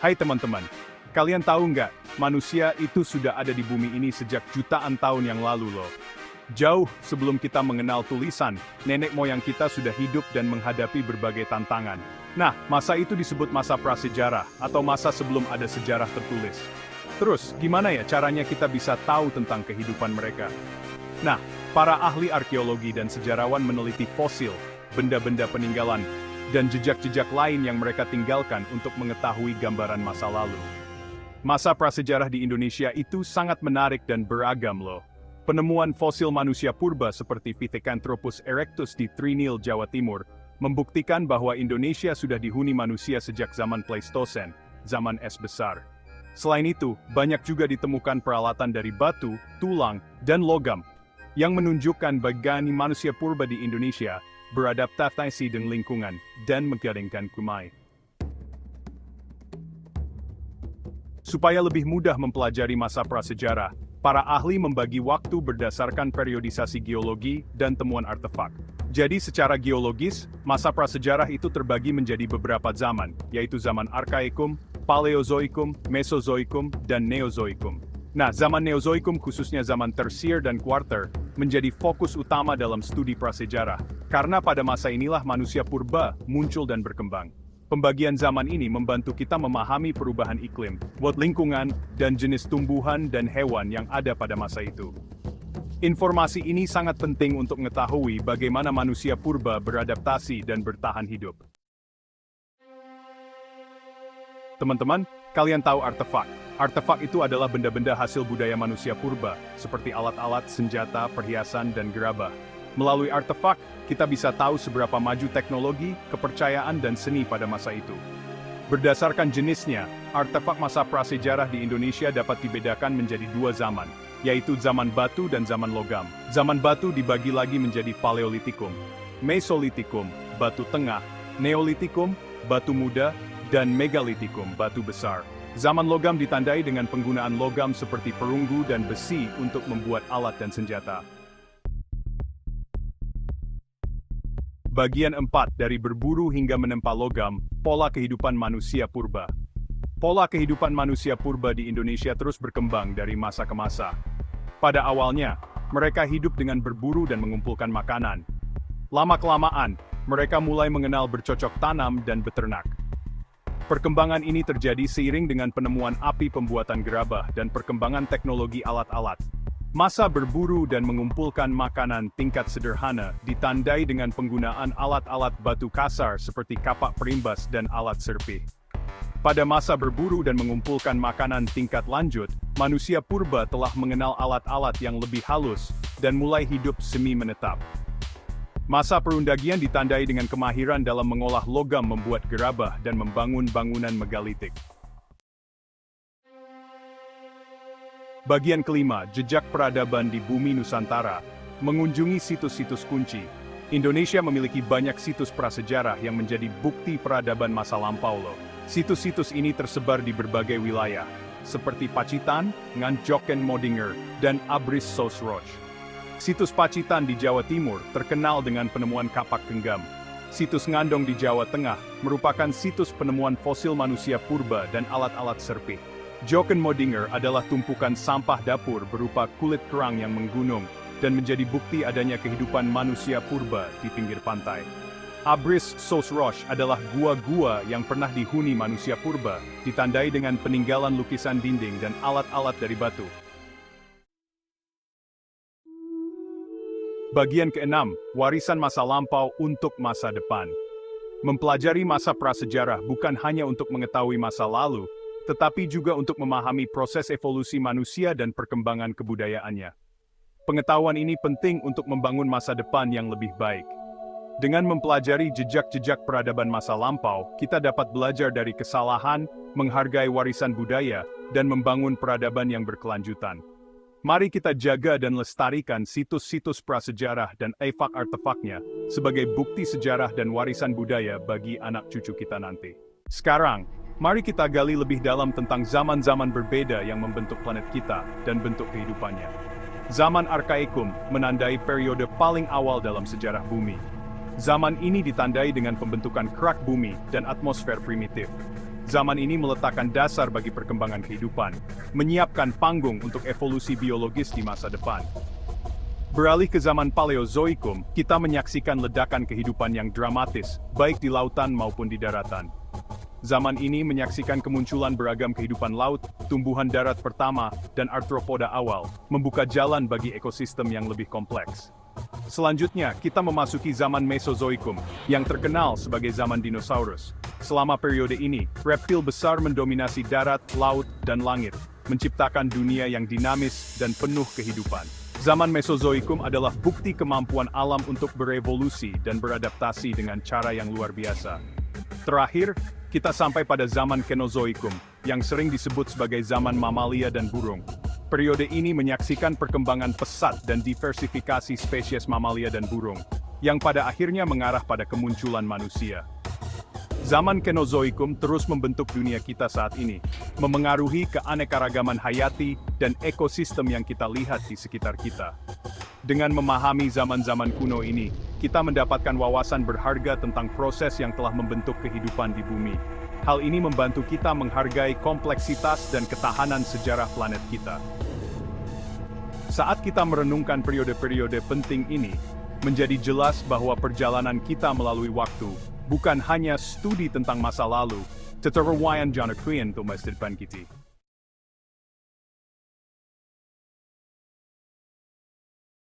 Hai teman-teman, kalian tahu nggak, manusia itu sudah ada di bumi ini sejak jutaan tahun yang lalu loh. Jauh sebelum kita mengenal tulisan, nenek moyang kita sudah hidup dan menghadapi berbagai tantangan. Nah, masa itu disebut masa prasejarah, atau masa sebelum ada sejarah tertulis. Terus, gimana ya caranya kita bisa tahu tentang kehidupan mereka? Nah, para ahli arkeologi dan sejarawan meneliti fosil, benda-benda peninggalan, dan jejak-jejak lain yang mereka tinggalkan untuk mengetahui gambaran masa lalu. Masa prasejarah di Indonesia itu sangat menarik dan beragam loh. Penemuan fosil manusia purba seperti Pithecanthropus erectus di Trinil, Jawa Timur, membuktikan bahwa Indonesia sudah dihuni manusia sejak zaman Pleistosen, zaman es besar. Selain itu, banyak juga ditemukan peralatan dari batu, tulang, dan logam, yang menunjukkan bagaimana manusia purba di Indonesia beradaptasi dengan lingkungan dan menggadangkan kumai. Supaya lebih mudah mempelajari masa prasejarah, para ahli membagi waktu berdasarkan periodisasi geologi dan temuan artefak. Jadi secara geologis, masa prasejarah itu terbagi menjadi beberapa zaman, yaitu zaman Arkaicum, Paleozoikum, Mesozoikum, dan Neozoikum. Nah, zaman Neozoikum khususnya zaman Tersier dan Kuarter, menjadi fokus utama dalam studi prasejarah, karena pada masa inilah manusia purba muncul dan berkembang. Pembagian zaman ini membantu kita memahami perubahan iklim, lingkungan, dan jenis tumbuhan dan hewan yang ada pada masa itu. Informasi ini sangat penting untuk mengetahui bagaimana manusia purba beradaptasi dan bertahan hidup. Teman-teman, kalian tahu artefak. Artefak itu adalah benda-benda hasil budaya manusia purba, seperti alat-alat, senjata, perhiasan, dan gerabah. Melalui artefak, kita bisa tahu seberapa maju teknologi, kepercayaan, dan seni pada masa itu. Berdasarkan jenisnya, artefak masa prasejarah di Indonesia dapat dibedakan menjadi dua zaman, yaitu zaman batu dan zaman logam. Zaman batu dibagi lagi menjadi Paleolitikum, Mesolitikum, batu tengah, Neolitikum, batu muda, dan Megalitikum, batu besar. Zaman logam ditandai dengan penggunaan logam seperti perunggu dan besi untuk membuat alat dan senjata. Bagian 4 dari berburu hingga menempa logam, pola kehidupan manusia purba. Pola kehidupan manusia purba di Indonesia terus berkembang dari masa ke masa. Pada awalnya, mereka hidup dengan berburu dan mengumpulkan makanan. Lama-kelamaan, mereka mulai mengenal bercocok tanam dan beternak. Perkembangan ini terjadi seiring dengan penemuan api pembuatan gerabah dan perkembangan teknologi alat-alat. Masa berburu dan mengumpulkan makanan tingkat sederhana ditandai dengan penggunaan alat-alat batu kasar seperti kapak perimbas dan alat serpih. Pada masa berburu dan mengumpulkan makanan tingkat lanjut, manusia purba telah mengenal alat-alat yang lebih halus dan mulai hidup semi-menetap. Masa perundagian ditandai dengan kemahiran dalam mengolah logam, membuat gerabah, dan membangun bangunan megalitik. Bagian kelima, jejak peradaban di bumi Nusantara, mengunjungi situs-situs kunci. Indonesia memiliki banyak situs prasejarah yang menjadi bukti peradaban masa lampau loh. Situs-situs ini tersebar di berbagai wilayah, seperti Pacitan, Nganjoken Modinger, dan Abris Sosroch. Situs Pacitan di Jawa Timur terkenal dengan penemuan kapak genggam. Situs Ngandong di Jawa Tengah merupakan situs penemuan fosil manusia purba dan alat-alat serpih. Joken Modinger adalah tumpukan sampah dapur berupa kulit kerang yang menggunung dan menjadi bukti adanya kehidupan manusia purba di pinggir pantai. Abris Sosroch adalah gua-gua yang pernah dihuni manusia purba, ditandai dengan peninggalan lukisan dinding dan alat-alat dari batu. Bagian keenam, warisan masa lampau untuk masa depan. Mempelajari masa prasejarah bukan hanya untuk mengetahui masa lalu, tetapi juga untuk memahami proses evolusi manusia dan perkembangan kebudayaannya. Pengetahuan ini penting untuk membangun masa depan yang lebih baik. Dengan mempelajari jejak-jejak peradaban masa lampau, kita dapat belajar dari kesalahan, menghargai warisan budaya, dan membangun peradaban yang berkelanjutan. Mari kita jaga dan lestarikan situs-situs prasejarah dan artefaknya sebagai bukti sejarah dan warisan budaya bagi anak cucu kita nanti. Sekarang, mari kita gali lebih dalam tentang zaman-zaman berbeda yang membentuk planet kita dan bentuk kehidupannya. Zaman Arkaicum menandai periode paling awal dalam sejarah bumi. Zaman ini ditandai dengan pembentukan kerak bumi dan atmosfer primitif. Zaman ini meletakkan dasar bagi perkembangan kehidupan, menyiapkan panggung untuk evolusi biologis di masa depan. Beralih ke zaman Paleozoikum, kita menyaksikan ledakan kehidupan yang dramatis, baik di lautan maupun di daratan. Zaman ini menyaksikan kemunculan beragam kehidupan laut, tumbuhan darat pertama, dan arthropoda awal, membuka jalan bagi ekosistem yang lebih kompleks. Selanjutnya, kita memasuki zaman Mesozoikum, yang terkenal sebagai zaman dinosaurus. Selama periode ini, reptil besar mendominasi darat, laut, dan langit, menciptakan dunia yang dinamis dan penuh kehidupan. Zaman Mesozoikum adalah bukti kemampuan alam untuk berevolusi dan beradaptasi dengan cara yang luar biasa. Terakhir, kita sampai pada zaman Kenozoikum, yang sering disebut sebagai zaman mamalia dan burung. Periode ini menyaksikan perkembangan pesat dan diversifikasi spesies mamalia dan burung, yang pada akhirnya mengarah pada kemunculan manusia. Zaman Kenozoikum terus membentuk dunia kita saat ini, memengaruhi keanekaragaman hayati dan ekosistem yang kita lihat di sekitar kita. Dengan memahami zaman-zaman kuno ini, kita mendapatkan wawasan berharga tentang proses yang telah membentuk kehidupan di bumi. Hal ini membantu kita menghargai kompleksitas dan ketahanan sejarah planet kita. Saat kita merenungkan periode-periode penting ini, menjadi jelas bahwa perjalanan kita melalui waktu bukan hanya studi tentang masa lalu, tetapi wayan jana krian untuk masa depan kita.